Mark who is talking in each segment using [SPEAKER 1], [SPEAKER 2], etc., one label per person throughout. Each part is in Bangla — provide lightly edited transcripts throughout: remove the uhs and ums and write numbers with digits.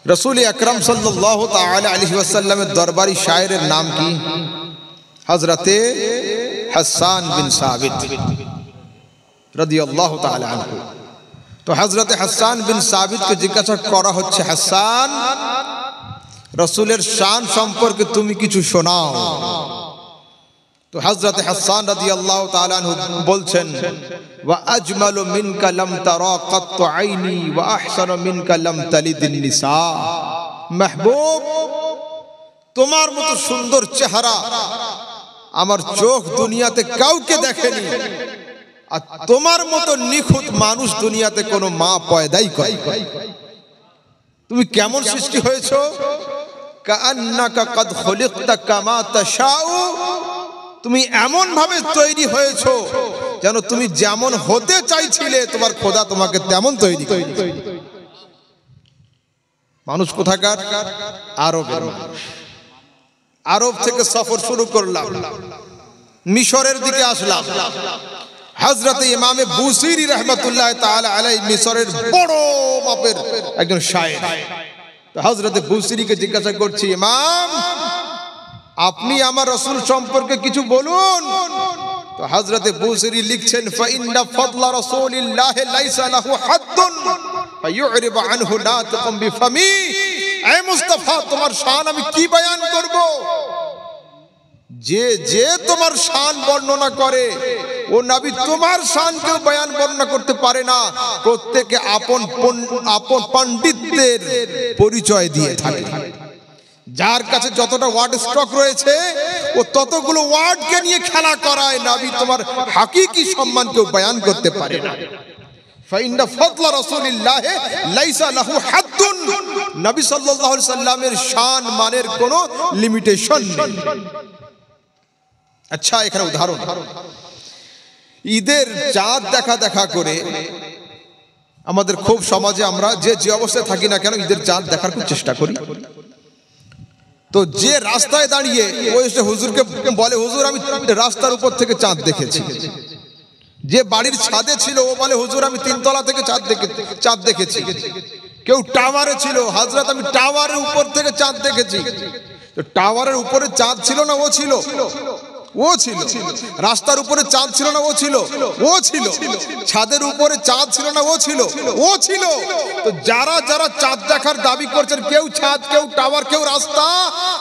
[SPEAKER 1] रसूल अकरम सल्लल्लाहु ताला अलैहि वसल्लम दरबारी शायरेर नाम की हजरते हसन बिन साबित रदियल्लाहु ताला अन्हु। तो हजरत हसन बिन साबित के जिज्ञासा करा होच्छे, हसन रसूलेर शान सम्पर्के तुमी किछु शोनाओ। तो हजरत हसन रदियल्लाहु ताला अन्हु बोलছেন, वा अजमलु मिनका लम तरा कत्तु आइनी वा अहसनु मिनका लम तलिदिन निसा। महबूब, তোমার মতো সুন্দর চেহারা আমার চোখ দুনিয়াতে কাউকে দেখেনি, আর তোমার মতো নিখুঁত মানুষ দুনিয়াতে কোনো মা পয়দাই করে। তুমি কেমন সৃষ্টি হয়েছো? কাআন্নাকা কদ খুলিকতা কামা তাশাউ। তুমি এমন ভাবে তৈরি হয়েছো যেন তুমি যেমন হতে চাইছিলে তোমার খোদা তোমাকে তেমন তৈরি করেছে। মানুষ কোথাকার? আরবের মানুষ। আরব থেকে সফর শুরু করলাম, মিশরের দিকে আসলাম। হযরত ইমামে বুসিরি রাহমাতুল্লাহ তাআলা আলাইহি মিশরের বড় মাপের একজন শায়ের। তো হযরত বুসিরিকে জিজ্ঞাসা করছি, ইমাম আপনি আমার রাসূল সম্পর্কে কিছু বলুন। তো হযরত বুসিরি লিখছেন, ফাইন্না ফাদলা রাসূলিল্লাহ লাইসা লাহু হাদ্দুন ফায়ুরিব আনহু নাতিকুম বিফামি। এ মুস্তাফা, তোমার শান আমি কি বয়ান করব? যে যে তোমার শান বর্ণনা করে ও নবী তোমার শান কেউ বয়ান বর্ণনা করতে পারে না। প্রত্যেকে আপন আপন পণ্ডিতদের পরিচয় দিয়ে থাকে। যার কাছে যতটা ওয়ার্ড স্টক রয়েছে ও ততগুলো ওয়ার্ডকে নিয়ে খেলা করায়। নবী তোমার হাকিকি সম্মান কেউ বয়ান করতে পারে না। ফাইন্না ফাদলা রাসূলিল্লাহ লাইসা লাহু হাদ্দুন। নবী সাল্লাল্লাহু আলাইহি সাল্লামের শান মানের কোনো লিমিটেশন নেই। আচ্ছা, এখানে উদাহরণ, ঈদের চাঁদ দেখা করে আমাদের খুব সমাজে আমরা যে যে অবস্থায় থাকি না কেন ঈদের চাঁদ দেখার খুব চেষ্টা করি। তো যে রাস্তায় দাঁড়িয়ে ওই হুজুরকে বলে, হুজুর আমি রাস্তার উপর থেকে চাঁদ দেখেছি। যে বাড়ির ছাদে ছিল ও বলে, হুজুর আমি তিনতলা থেকে চাঁদ দেখেছি। কেউ টাওয়ারে ছিল, হযরত আমি টাওয়ারের উপর থেকে চাঁদ দেখেছি। তো টাওয়ারের উপরে চাঁদ ছিল না ও ছিল? ও ছিল। রাস্তার উপরে চাঁদ ছিল না ও ছিল? ও ছিল। ছাদের উপরে চাঁদ ছিল না ও ছিল? ও ছিল। তো যারা যারা চাঁদ দেখার দাবি করছেন, কেউ ছাদ, কেউ টাওয়ার, কেউ রাস্তা,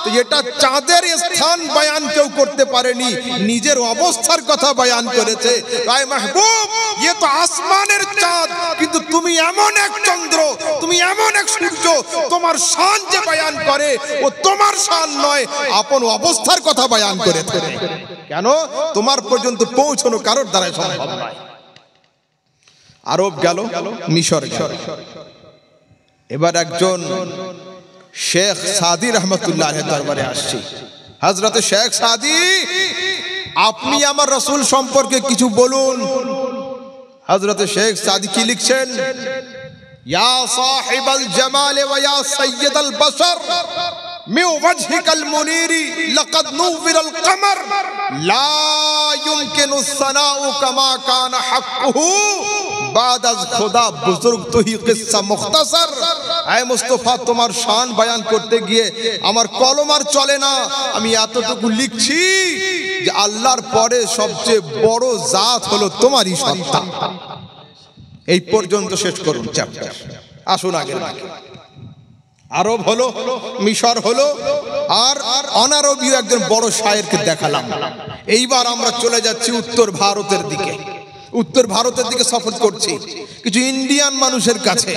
[SPEAKER 1] তো এটা চাঁদের স্থান বয়ান কেউ করতে পারেনি, নিজের অবস্থার কথা বয়ান করেছে। তাই মাহবুব, ये तो আসমানের চাঁদ, কিন্তু তুমি এমন এক চন্দ্র, তুমি এমন এক সূর্য, তোমার শান যে বয়ান করে ও তোমার শান নয়, আপন অবস্থার কথা বয়ান করেছে। কেন? তোমার পর্যন্ত পৌঁছানো কারোর দ্বারা সম্ভব নয়। আরব গেল, মিশর গেল। এবার একজন শেখ সাদি রহমতুল্লাহ দরবারে আসছি। হযরত শেখ সাদি, আপনি আমার রাসূল সম্পর্কে কিছু বলুন। হযরত শেখ সাদি কি লিখছেন? ইয়া সাহিবাল জামাল ওয়া ইয়া সাইয়্যিদাল বাশার من وجهك المنير لقد نور القمر لا يمكن الثناء كما كان حقه بعد از خدا بزرگ تو ही किस्सा मुख्तसर। ऐ मुस्तफा, তোমার শান বয়ান করতে গিয়ে আমার কলম আর চলে না। আমি এতটুকু লিখছি যে আল্লাহর পরে সবচেয়ে বড় জাত হলো তোমারই সত্তা। এই পর্যন্ত শেষ করুন চ্যাপ্টার। আসুন আগে আরব হলো, মিশর হলো, আর অনারবীয় একজন বড় শায়েরকে দেখালাম। এইবার আমরা চলে যাচ্ছি উত্তর ভারতের দিকে। উত্তর ভারতের দিকে সফর করছি, কিছু ইন্ডিয়ান মানুষের কাছে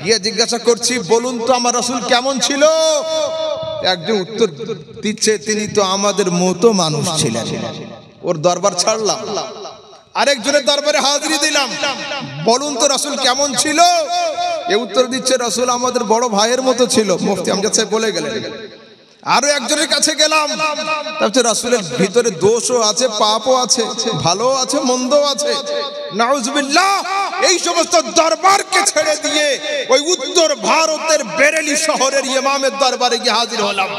[SPEAKER 1] গিয়ে জিজ্ঞাসা করছি, বলুন তো আমার রাসূল কেমন ছিল? একজন উত্তর দিচ্ছে, তিনি তো আমাদের মতো মানুষ ছিলেন। ওর দরবার ছাড়লাম, আরেকজনের দরবারে হাজিরি দিলাম, বলুন তো রাসূল কেমন ছিল? এ উত্তর দিচ্ছে, রাসূল আমাদের বড় ভাইয়ের মতো ছিল। মুফতি আমজাদ সাহেব বলে গেলেন। আরো একজনের কাছে গেলাম, তারপরে রাসূলের ভিতরে দোষও আছে, পাপও আছে, ভালো আছে, মন্দও আছে। নাউজুবিল্লাহ। এই সমস্ত দরবারকে ছেড়ে দিয়ে ওই উত্তর ভারতের বেরেলি শহরের ইমামের দরবারে গিয়ে হাজির হলাম।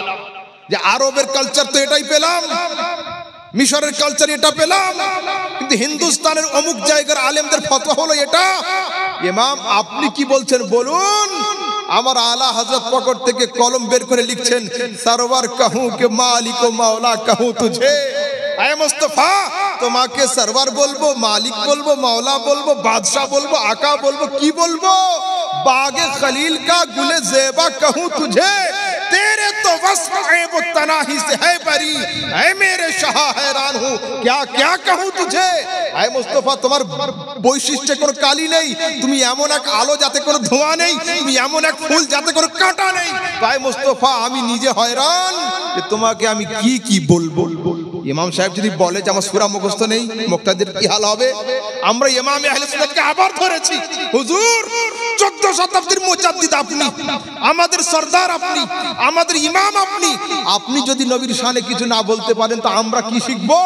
[SPEAKER 1] যে আরবের কালচার তো এটাই পেলাম, মিশরের কালচার এটা পেলাম, কিন্তু হিন্দুস্তানের অমুক জায়গার আলেমদের ফতোয়া হলো এটা। ইমাম আপনি কি বলছেন বলুন। আমার আলা হযরত পকেট থেকে কলম বের করে লিখছেন, সরওয়ার कहूं कि मालिक ও মাওলা कहूं तुझे। আয় মুস্তাফা, তোমাকে সরওয়ার বলবো, মালিক বলবো, মাওলা বলবো, বাদশা বলবো, আকা বলবো, কি বলবো? बागे खलील का गुले ज़ेबा कहूं तुझे, तेरे तो वस्फ ऐब तनाही से है बरी, ऐ मेरे शाह हैरान हूं क्या क्या कहूं तुझे। ऐ मुस्तफा, তোমার বৈশিষ্ট্যে কোনো কালি নেই, তুমি এমন এক আলো যাতে কোনো ধোঁয়া নেই, তুমি এমন এক ফুল যাতে কোনো কাঁটা নেই। তাই মুস্তফা, আমি নিজে হয়রান যে তোমাকে আমি কি কি বলবো। ইমাম সাহেব যদি বলে যে আমার সূরা মুখস্থ নেই, মুক্তাদির কি হাল হবে? আমরা ইমামে আহলে সুন্নাতকে আবার ধরেছি, হুজুর 14 শতাব্দীর মুজাদ্দিদ আপনি, আমাদের সরদার আপনি, আমাদের ইমাম আপনি, আপনি যদি নবীর শানে কিছু না বলতে পারেন তো আমরা কি শিখবো?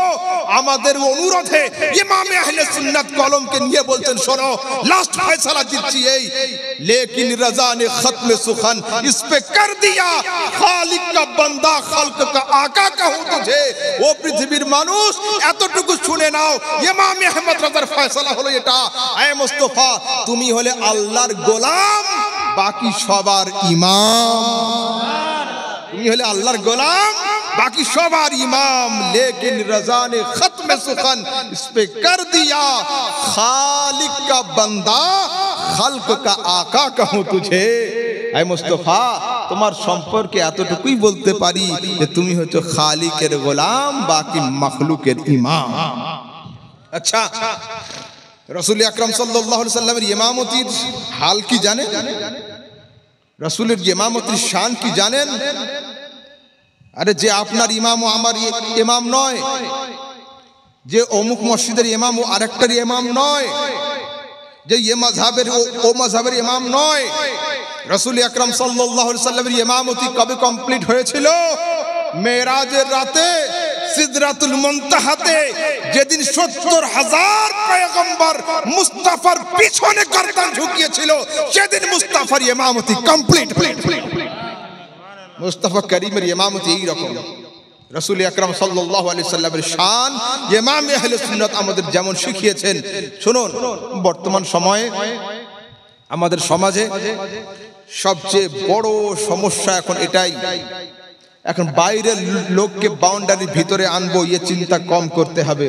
[SPEAKER 1] আমাদের অনুরোধে ইমামে আহলে সুন্নাত কলমকে নিয়ে বলছেন, শোনো, লাস্ট ফয়সালা দিচ্ছি এই, লেকিন রাজা ने खत्म सुखन इस पे कर दिया, खालिक का बंदा खल्क का आका कहूं तुझे। ও পৃথিবীর মানুষ, এতটুকু শুনে নাও, ইমাম আহমদ রাজার ফয়সালা হলো এটা, আয় মুস্তাফা, তুমি হলে আল্লাহর গোলাম, বাকি সবার ইমাম। তুমি হলে আল্লাহর গোলাম, बाकी सवार इमाम, लेकिन रजा ने खत्म सुखन इस पे कर दिया, खालिक का बंदा खल्क का आका कहूं तुझे। ऐ मुस्तफा, তোমার সম্পর্কে এতটুকুই বলতে পারি যে তুমি হচ্ছে খালিকের গোলাম, বাকি মাখলুকের ইমাম। আচ্ছা, রাসূল আকরাম সাল্লাল্লাহু আলাইহি সাল্লামের ইমামতির হাল কি জানেন? রাসূলের ইমামতির শান কি জানেন? আরে যে আপনার ইমাম ও আমার ইমাম নয়, যে অমুক মসজিদের ইমাম ও আরেকটার ইমাম নয়, যে ये মাযহাবের ও মাযহাবের ইমাম নয়। রাসূল আকরাম সাল্লাল্লাহু আলাইহি সাল্লামের ইমামতি কবে কমপ্লিট হয়েছিল? মেরাজের রাতে সিদরাতুল মুনতাহাতে, যেদিন 70,000 পয়গম্বর মুস্তাফার পিছনে গর্দান ঝুঁকিয়েছিল, সেদিন মুস্তাফার ইমামতি কমপ্লিট। মুস্তাফা করিমের ইমামতি এই রকম। রাসূল আকরাম সাল্লাল্লাহু আলাইহি সাল্লামের শান ইমাম আহলে সুন্নাত আমাদের যেমন শিখিয়েছেন। শুনুন, বর্তমান সময়ে আমাদের সমাজে সবচেয়ে বড় সমস্যা এখন এটাই, এখন বাইরের লোককে বাউন্ডারির ভিতরে আনবো, এই চিন্তা কম করতে হবে।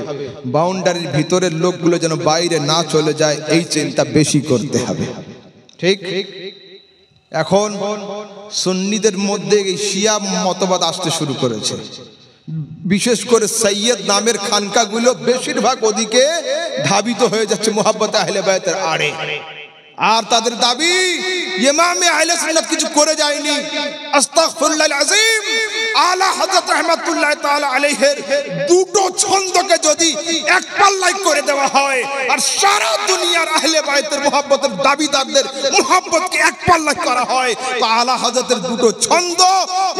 [SPEAKER 1] বাউন্ডারির ভিতরের লোকগুলো যেন বাইরে না চলে যায়, এই চিন্তা বেশি করতে হবে। ঠিক? এখন সুন্নিদের মধ্যে এই শিয়া মতবাদ আসতে শুরু করেছে, বিশেষ করে সৈয়দ নামের খানকাগুলো বেশিরভাগ ওদিকে ধাবিত হয়ে যাচ্ছে মুহাব্বতে আহলে বায়তের আড়ে। আর তাদের দাবি ইমামে আহলে সুন্নাত কিছু করে যায়নি। আস্তাগফিরুল্লাহল আযীম, আলা হযরত রাহমাতুল্লাহ তাআলা আলাইহির দুটো ছন্দকে যদি এক পাল্লায় করে দেওয়া হয় আর সারা দুনিয়ার আহলে বায়তের মুহাব্বতের দাবিদারদের মুহাব্বতকে এক পাল্লায় করা হয়, তো আলা হযরতের দুটো ছন্দ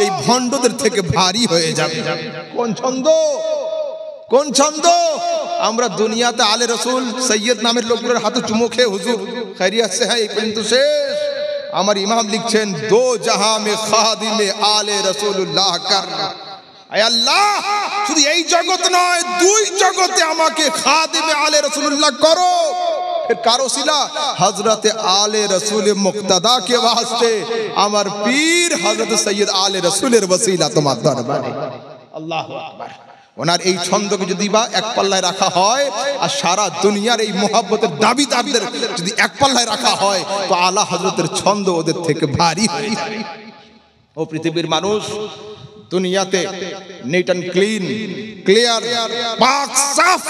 [SPEAKER 1] এই ভণ্ডদের থেকে ভারী হয়ে যাবে। কোন ছন্দ? কোন ছন্দ? আমরা দুনিয়াতে আলে রসুল সৈয়দ নামের লোকগুলোর হাতে চুমো খেয়ে হুজুর খৈরিয়ত সে হ্যাঁ এই পর্যন্ত শেষ। আমার ইমাম লিখছেন, দো জাহাঁ মে খাদিমে আলে রসুলুল্লাহ কর। আয় আল্লাহ, শুধু এই জগৎ নয়, দুই জগতে আমাকে খাদিমে আলে রসুলুল্লাহ করো। फिर कारोसिला हजरत आले रसूल मुक्तदा के वास्ते আমার পীর হযরত সৈয়দ আলে রসুলের ওসিলা তোমার দরবারে। আল্লাহু আকবার। ওনার এই ছন্দকে যদি বা এক পাল্লায় রাখা হয় আর সারা দুনিয়ার এই মুহাব্বতের দাবিদারদের যদি এক পাল্লায় রাখা হয়, তো আলা হযরতের ছন্দ ওদের থেকে ভারী হয়ে যায়। ও পৃথিবীর মানুষ, দুনিয়াতে নিট এন্ড ক্লিন, ক্লিয়ার, পাক, সাফ,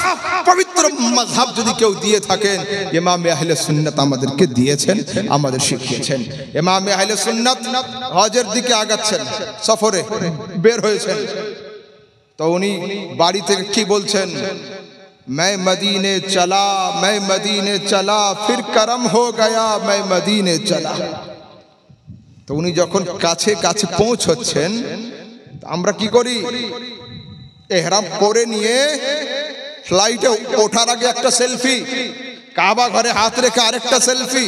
[SPEAKER 1] পবিত্র মাযহাব যদি কেউ দিয়ে থাকেন, ইমামে আহলে সুন্নাত আমাদেরকে দিয়েছেন, আমাদের শিখিয়েছেন। ইমামে আহলে সুন্নাত হজের দিকে আগাচ্ছেন, সফরে বের হয়েছেন, তো উনি বাড়ি থেকে কি বলছেন? मैं मदीने चला, मैं मदीने चला, फिर करम हो गया, मैं मदीने चला। তো উনি যখন কাছে কাছে পৌঁছচ্ছেন, আমরা কি করি? ইহরাম পরে নিয়ে ফ্লাইটে ওঠার আগে একটা সেলফি, কাবা ঘরে হাত রেখে আরেকটা সেলফি,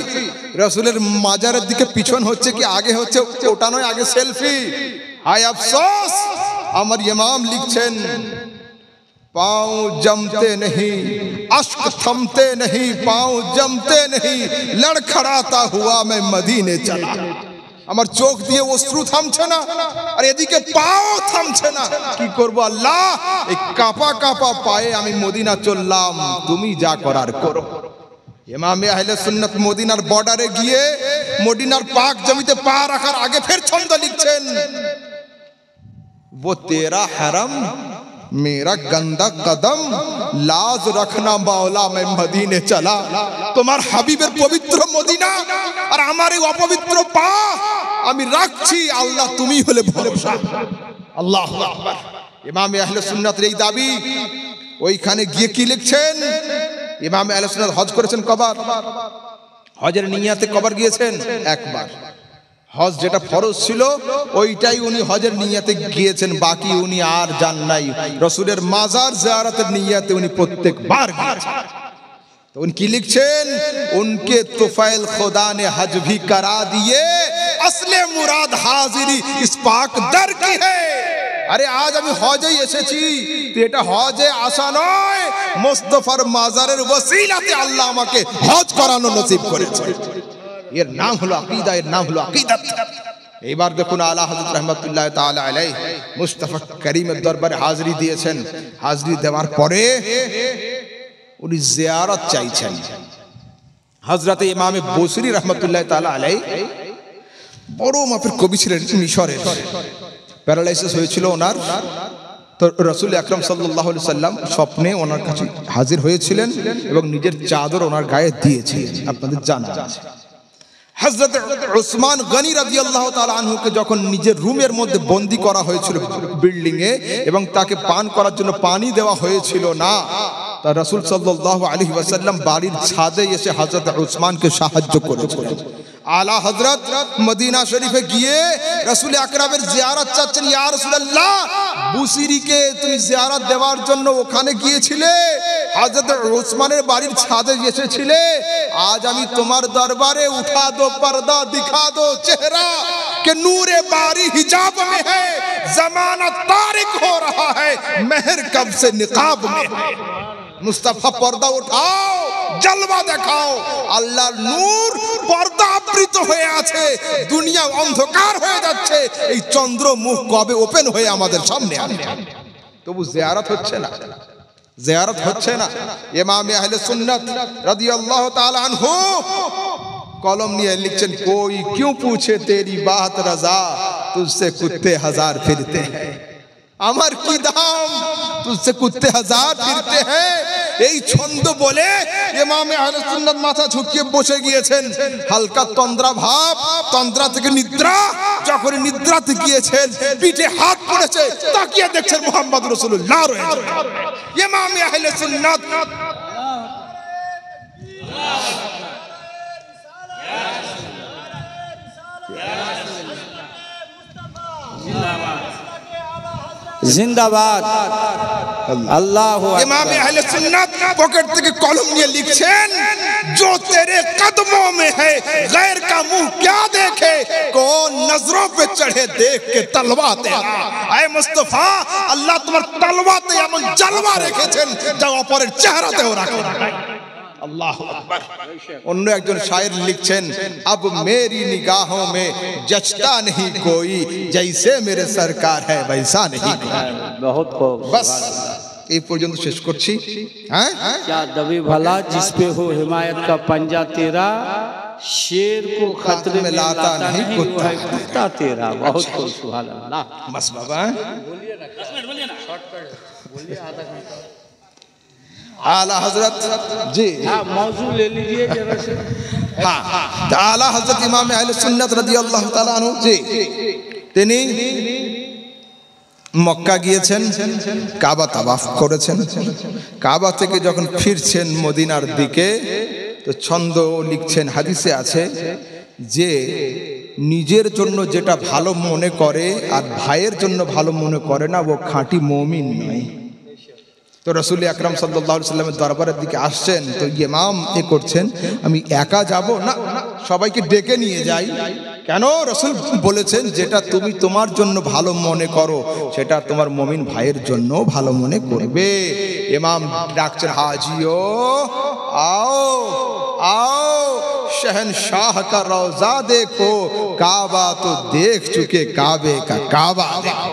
[SPEAKER 1] রাসূলের মাজারের দিকে পিছন হচ্ছে কি আগে হচ্ছে ওটা নয়, আগে সেলফি। হায় আফসোস, আমার ইমাম লিখছেন, पाँव जमते नहीं, अश्क थमते नहीं, पाँव जमते नहीं, लड़खड़ाता हुआ मैं मदीने चला। আমার চোখ দিয়ে অশ্রু থামছে না, আর এদিকে পাও থামছে না। কি করব আল্লাহ? এই কাঁপা কাঁপা পায়ে আমি মদিনা চললাম, তুমি যা করার করো। ইমামে আহলে সুন্নাত মদিনার বর্ডারে গিয়ে মদিনার পাক জমিতে পা রাখার আগে ফের ছন্দ লিখছেন, वो तेरा हरम मेरा गंदा कदम लाज रखना मौला मैं मदीने चला। তোমার হাবিবের পবিত্র মদিনা আর আমার এই অপবিত্র পা আমি রাখছি, আল্লাহ তুমি হলে ভরসা। আল্লাহু আকবার। ইমামে আহলে সুন্নাতের এই দাবি। ওইখানে গিয়ে কি লিখছেন? ইমামে আহলে সুন্নাত হজ করেছেন কবার? হজের নিয়াতে কবার গিয়েছেন? একবার। হজ যেটা ফরজ ছিল ওইটাই উনি হজের নিয়াতে গিয়েছেন, বাকি উনি আর যান নাই। রাসূলের মাজার জিয়ারতের নিয়াতে উনি প্রত্যেকবার গিয়েছেন। तो उन की लिखছেন, उनके तुफैल खुदा ने हज भी करा दिए, असले मुराद हाजिरी इस पाक दर की है। আরে আজ আমি হজেই এসেছি, তো এটা হজে আসা নয়, মুস্তাফার মাজারের ওসিলাতে আল্লাহ আমাকে হজ করানো নসিব করেছে। এর নাম হলো আকীদা, এর নাম হলো আকীদাত। এবার দেখুন আলা হযরত রাহমাতুল্লাহ তাআলা আলাইহি মুস্তাফা করিমের দরবারে হাজিরি দিয়েছেন। হাজিরি দেওয়ার পরে উনি জিয়ারত চাইছেন। হযরত ইমামে বসরি রাহমাতুল্লাহ তাআলা আলাইহি বড় মাপের কবি ছিলেন মিশরের। প্যারালাইসিস হয়েছিল ওনার, তো রাসূল আকরাম সাল্লাল্লাহু আলাইহি সাল্লাম স্বপ্নে ওনার কাছে হাজির হয়েছিলেন এবং নিজের চাদর ওনার গায়ে দিয়েছিলেন। আপনাদের জানা আছে হযরত উসমান গনি রাদিয়াল্লাহু তাআলা আনহুকে যখন নিজের রুমের মধ্যে বন্দী করা হয়েছিল বিল্ডিং এ, এবং তাকে পান করার জন্য পানি দেওয়া হয়েছিল না, তা রাসূল সাল্লাল্লাহু আলাইহি ওয়াসাল্লাম বাড়ির ছাদে এসে হযরত উসমানকে সাহায্য করেছিলেন। আলা হযরত মদিনা শরীফে গিয়ে রাসূল আকরামের জিয়ারত চাচ্ছেন। ইয়া রাসূলুল্লাহ, বুসিরিকে তুমি জিয়ারত দেওয়ার জন্য ওখানে গিয়েছিলে, হযরত উসমানের বাড়ির ছাদে এসেছিলে, আজ আমি তোমার দরবারে উঠা দো पर्दा, दिखा दो चेहरा कि नूरे बारी हिजाब में है, जमाना तारिक हो रहा है, मेहर कब से निकाब में है। मुस्तफा पर्दा उठाओ, जलवा देखाओ। আল্লাহর নূর পর্দা আবৃত হয়ে আছে, দুনিয়া অন্ধকার হয়ে যাচ্ছে, এই চন্দ্র মুখ কবে ওপেন হয়ে আমাদের সামনে আসবে? তবু জিয়ারত হচ্ছে না, জিয়ারত হচ্ছে না। ইমামে আহলে সুন্নাত রাদিয়াল্লাহু তাআলা আনহু कलम निये लिखছেন, कोई क्यों पूछे तेरी बात रजा, तुझसे कुत्ते हजार फिरते हैं। আমার কি দাম, तुझसे कुत्ते हजार फिरते हैं। এই ছন্দ বলে ইমামে আহলে সুন্নাত মাথা ঝুঁকিয়ে বসে গিয়েছেন। হালকা তন্দ্রা ভাব, তন্দ্রা থেকে নিদ্রা, যখন নিদ্রাতে গিয়েছেন পিঠে হাত পড়েছে, তাকিয়ে দেখছেন মুহাম্মদ রাসূলুল্লাহ রয়েছে। ইমামে আহলে সুন্নাত
[SPEAKER 2] जिंदाबाद अल्लाह।
[SPEAKER 1] इमाम अहले सुन्नत पॉकेट থেকে কলম নিয়ে লিখছেন, जो तेरे कदमों में है गैर का मुंह क्या देखे, कौन नजरों पे चढ़े देख के तलवा तेरा। आए मुस्तफा, আল্লাহ তোমার তলওয়াতে এমন জলওয়া রেখেছেন যা অপরের চেহারাতেও রাখে না। अल्लाहु अकबर। অন্য একজন শায়ের লিখছেন, अब मेरी निगाहों में जचता नहीं कोई, जैसे मेरे सरकार है वैसा नहीं कोई।
[SPEAKER 2] बहुत खूब।
[SPEAKER 1] बस এই पर्यন্ত শেষ করছি। হ্যাঁ,
[SPEAKER 2] क्या दबी भला जिस पे हो हिमायत का पंजा तेरा, शेर को खतरे में लाता नहीं कुत्ता तेरा। बहुत खूब, सुभान अल्लाह।
[SPEAKER 1] बस बाबा
[SPEAKER 2] बोलिए ना, 10 मिनट बोलिए ना, शॉर्टकट बोलिए, आधा घंटा।
[SPEAKER 1] आला हजरत जी,
[SPEAKER 2] हाँ मौजू ले लीजिए जरा से।
[SPEAKER 1] हाँ, आला हजरत इमाम अहले सुन्नत রাদিয়াল্লাহু তাআলা আনহু জি, তিনি মক্কা গিয়েছেন, কাবা তাওয়াফ করেছেন। কাবা থেকে যখন ফিরছেন মদিনার দিকে, তো ছন্দ লিখছেন, হাদিসে আছে যে নিজের জন্য যেটা ভালো মনে করে আর ভাইয়ের জন্য ভালো মনে করে না, ও খাঁটি মুমিন নয়। তো রাসূল আকরাম সাল্লাল্লাহু আলাইহি সাল্লামের দরবারের দিকে আসছেন, তো ইমাম এ করছেন, আমি একা যাব না, সবাইকে ডেকে নিয়ে যাই। কেন? রাসূল বলেছেন, যেটা তুমি তোমার জন্য ভালো মনে করো সেটা তোমার মুমিন ভাইয়ের জন্য ভালো মনে করবে। ইমাম ডাকছেন, হাজিও আও আও, शहनशाह का रोजा देखो, काबा तो देख चुके काबे का काबा देखो।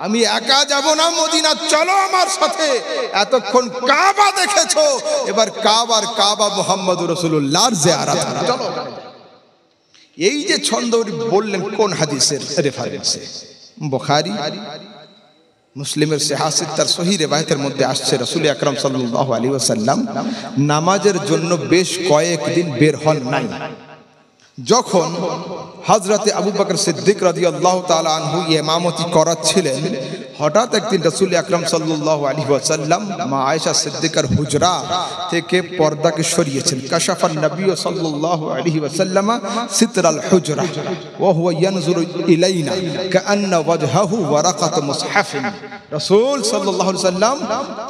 [SPEAKER 1] আমি একা যাব না মদিনা, চলো আমার সাথে। এতক্ষণ কাবা দেখেছো, এবার কাবার কাবা মুহাম্মদুর রাসূলুল্লাহর জিয়ারত চলো। এই যে ছন্দ বললেন কোন হাদিসের রেফারেন্সে? বুখারী মুসলিমের সিহাসিত তার সহিহ রিওয়ায়াতের মধ্যে আসছে রাসূল আকরাম সাল্লাল্লাহু আলাইহি ওয়াসাল্লাম নামাজের জন্য বেশ কয়েকদিন বের হন নাই। যখন হযরতে আবু বকর সিদ্দিক রাদিয়াল্লাহু তাআলা আনহু ইমামতি করাচ্ছিলেন, হঠাৎ একদিন রাসূল আকরাম সাল্লাল্লাহু আলাইহি ওয়াসাল্লাম মা আয়েশা সিদ্দিকার হুজরা থেকে পর্দাকে সরিয়েছেন। কাশাফান নবী সাল্লাল্লাহু আলাইহি ওয়াসাল্লাম সিতরাল হুজরা ওয়া হুয়া ইয়ানজুরু ইলাইনা কাআন্না ওয়াজহাহু ওয়ারাকাত মুসহাফিন। রাসূল সাল্লাল্লাহু আলাইহি ওয়াসাল্লাম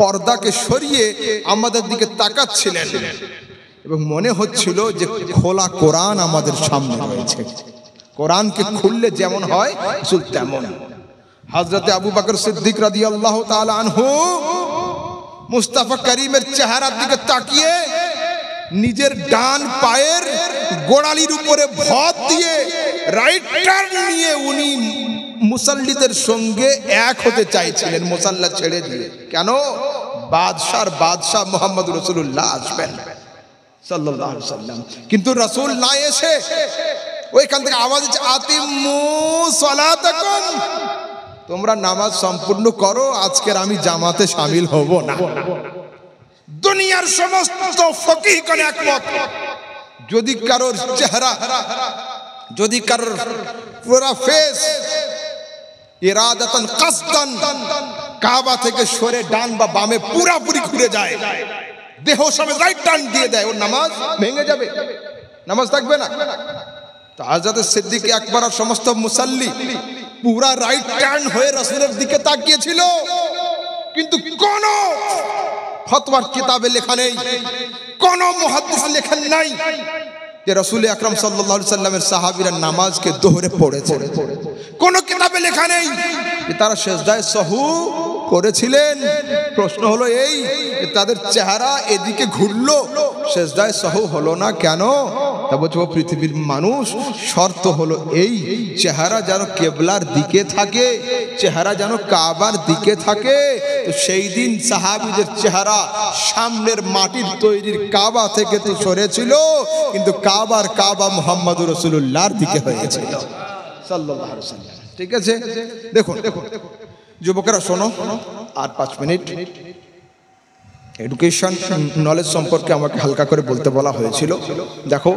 [SPEAKER 1] পর্দাকে সরিয়ে আমাদের দিকে তাকাচ্ছিলেন এবং মনে হচ্ছিল যে খোলা কোরআন আমাদের সামনে রয়েছে। কোরআনকে খুললে যেমন হয় রাসূল তেমন। হযরতে আবু বকর সিদ্দিক রাদিয়াল্লাহু তাআলা আনহু মুস্তাফা করিমের চেহারার দিকে তাকিয়ে নিজের ডান পায়ের গোড়ালির উপরে ভর দিয়ে রাইট টার্ন নিয়ে উনি মুসাল্লিদের সঙ্গে এক হতে চাইছিলেন, মুসাল্লা ছেড়ে দিয়ে। কেন? বাদশাহ মুহাম্মদুর রাসূলুল্লাহ আসবেন সাল্লাল্লাহু আলাইহি ওয়াসাল্লাম। কিন্তু রাসূল না এসে ওইখান থেকে আওয়াজ হচ্ছে আতিম্মু সালাতাকুম, তোমরা নামাজ সম্পূর্ণ করো, আজকের আমি জামাতে শামিল হব না। দুনিয়ার সমস্ত ফকিহগণ একমত, যদি কারোর চেহারা, যদি কারোর পুরো ফেস ইরাদাতান কাসদান কাবা থেকে সরে ডান বা বামে পুরোপুরি ঘুরে যায়, দেহ সমেত রাইট টার্ন দিয়ে দেয়, ওর নামাজ ভেঙে যাবে, নামাজ থাকবে না। তো হযরত সিদ্দিক আকবর আর সমস্ত মুসাল্লি পুরা রাইট টার্ন হয়ে রাসূলের দিকে তাকিয়েছিল, কিন্তু কোন ফতোয়ার কিতাবে লেখা নেই, কোন মুহাদ্দিস লেখেন নাই যে রাসূল আকরাম সাল্লাল্লাহু আলাইহি সাল্লামের সাহাবীরা নামাজকে দোহরে পড়েছে। কোন কিতাবে লেখা নেই যে তারা সিজদায়ে সাহু করেছিলেন। প্রশ্ন হলো এই, তাদের চেহারা এদিকে ঘুরলো, সিজদায়ে সাহু হলো না কেন? তা বলছে ও পৃথিবীর মানুষ, শর্ত হলো এই, চেহারা যেন কিবলার দিকে থাকে, চেহারা যেন কাবার দিকে থাকে। তো সেই দিন সাহাবীদের চেহারা সামনের মাটির তৈরির কাবা থেকে তো সরেছিল, কিন্তু কাবার কাবা মুহাম্মদুর রাসূলুল্লাহর দিকে হয়েছিল সাল্লাল্লাহু আলাইহি ওয়াসাল্লাম। ঠিক আছে, দেখুন যুবকেরা শোনো, আর 5 মিনিট। এডুকেশন নলেজ সম্পর্কে আমাকে হালকা করে বলতে বলা হয়েছিল। দেখো,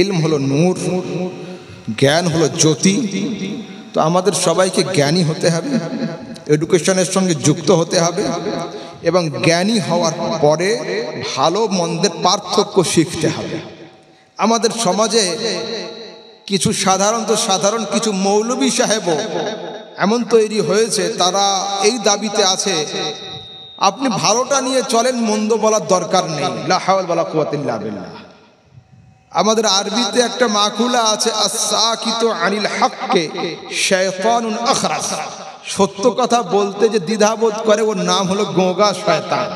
[SPEAKER 1] ইলম হলো নূর, জ্ঞান হলো জ্যোতি। তো আমাদের সবাইকে জ্ঞানী হতে হবে, এডুকেশনের সঙ্গে যুক্ত হতে হবে, এবং জ্ঞানী হওয়ার পরে ভালো মন্দের পার্থক্য শিখতে হবে। আমাদের সমাজে কিছু সাধারণ কিছু মৌলবী সাহেব এমন তৈরি হয়েছে, তারা এই দাবিতে আছে আপনি ভালোটা নিয়ে চলেন, মন্দ বলার দরকার নেই। লা হাওলা ওয়ালা কুওয়াতা ইল্লা বিল্লাহ। আমাদের আরবিতে একটা মাকুলা আছে, আস-সাকিতু আনিল হাক্কি শায়তানুন আখরাস। সত্য কথা বলতে যে দ্বিধাবোধ করে, ওর নাম হলো গোঁগা শয়তান।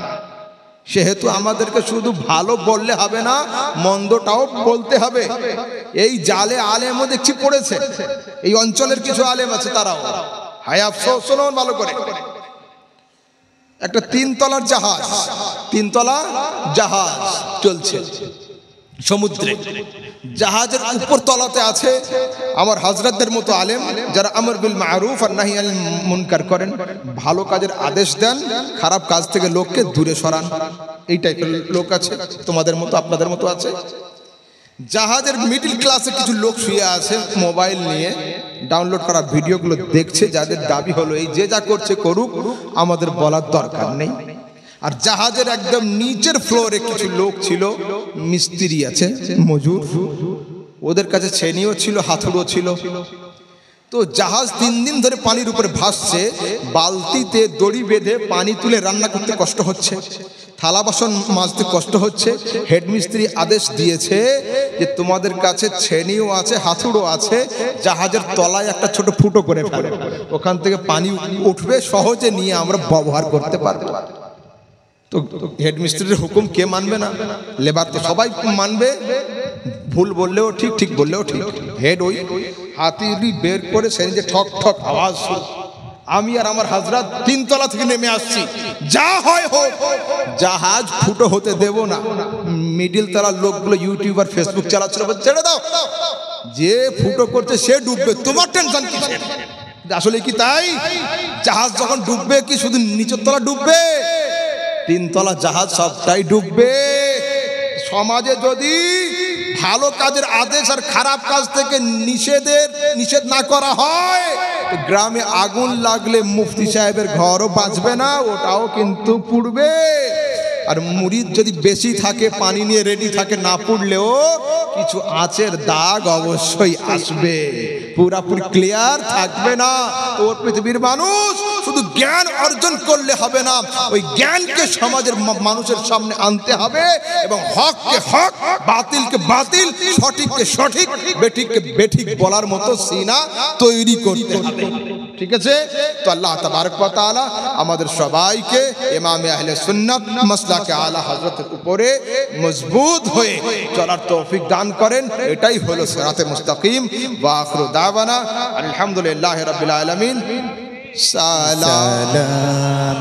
[SPEAKER 1] সেহেতু আমাদেরকে শুধু ভালো বললে হবে না, মন্দটাও বলতে হবে। এই জালে আলেমও দেখছি পড়েছে, এই অঞ্চলের কিছু আলেম আছে, তারাও হায় আফসোস। শোনুন ভালো করে, একটা 3 তলার জাহাজ চলছে সমুদ্রে। জাহাজের উপর তলাতে আছে আমার হযরতদের মতো আলেম, যারা আমর বিল মারুফ আর নাহি আনিল মুনকার করেন, ভালো কাজের আদেশ দেন, খারাপ কাজ থেকে লোককে দূরে সরান। এই টাইপের লোক আছে, তোমাদের মতো আপনাদের মতো আছে। জাহাজের মিডল ক্লাসে কিছু লোক শুয়ে আছে, মোবাইল নিয়ে ডাউনলোড করা ভিডিওগুলো দেখছে, যাদের দাবি হলো এই যে যা করছে করুক, আমাদের বলার দরকার নেই। আর জাহাজের একদম নিচের ফ্লোরে কিছু লোক ছিল, মিস্ত্রি আছে, মজুর, ওদের কাছে ছেনিও ছিল, হাতুড়ও ছিল। তো জাহাজ 3 দিন ধরে পানির উপরে ভাসছে, বালতিতে দড়ি বেঁধে পানি তুলে রান্না করতে কষ্ট হচ্ছে, থালা বাসন মাজতে কষ্ট হচ্ছে। হেডমিস্ত্রি আদেশ দিয়েছে যে তোমাদের কাছে ছেনিও আছে, হাতুড়ও আছে, জাহাজের তলায় একটা ছোট ফুটো করে ফেলো, ওখান থেকে পানি উঠবে, সহজে নিয়ে আমরা ব্যবহার করতে পারবো। তো হেডমিস্ত্রির হুকুম কে মানবে না? লেবার তো সবাই মানবে। ভুল বললেও ঠিক, ঠিক বললেও ঠিক। হেড ওই হাতিলি বের করে সে যে ঠক ঠক আওয়াজ শুরু। আমি আর আমার হাজরাত 3 তলা থেকে নেমে আসছি, যা হয় হোক জাহাজ ফুটো হতে দেব না। মিডিল তলার লোকগুলো ইউটিউব আর ফেসবুক চালাচ্ছিল, ছেড়ে দাও, যে ফুটো করছে সে ডুববে, তোমার টেনশন কিসের? আসলে কি তাই? জাহাজ যখন ডুববে কি শুধু নিচের তলা ডুববে? 3 তলা জাহাজ সবটাই ডুববে। সমাজে যদি ভালো কাজের আদেশ আর খারাপ কাজ থেকে নিষেধ না করা হয়, গ্রামে আগুন লাগলে মুফতি সাহেবের ঘরও বাঁচবে না, ওটাও কিন্তু পুড়বে। আর মুরিদ যদি বেশি থাকে, পানি নিয়ে রেডি থাকে, না পুড়লেও কিছু আঁচের দাগ অবশ্যই আসবে, পুরাপুরি ক্লিয়ার থাকবে না। তো পৃথিবীর মানুষ শুধু জ্ঞান অর্জন করলে হবে না, ওই জ্ঞানকে সমাজের মানুষের সামনে আনতে হবে এবং হককে হক, বাতিলকে বাতিল, সঠিককে সঠিক, বেঠিককে বেঠিক বলার মতো সিনা তৈরি করতে হবে। ঠিক আছে? তো আল্লাহ তাবারক ওয়া তাআলা আমাদের সবাইকে ইমামে আহলে সুন্নাত মাসলাকে আলা হযরতের উপরে মজবুত হয়ে চলার তৌফিক দান করেন। এটাই হলো সিরাতে মুস্তাকিম। ওয়া আখিরু দাওয়ানা আলহামদুলিল্লাহি রাব্বিল আলামিন। সালাম।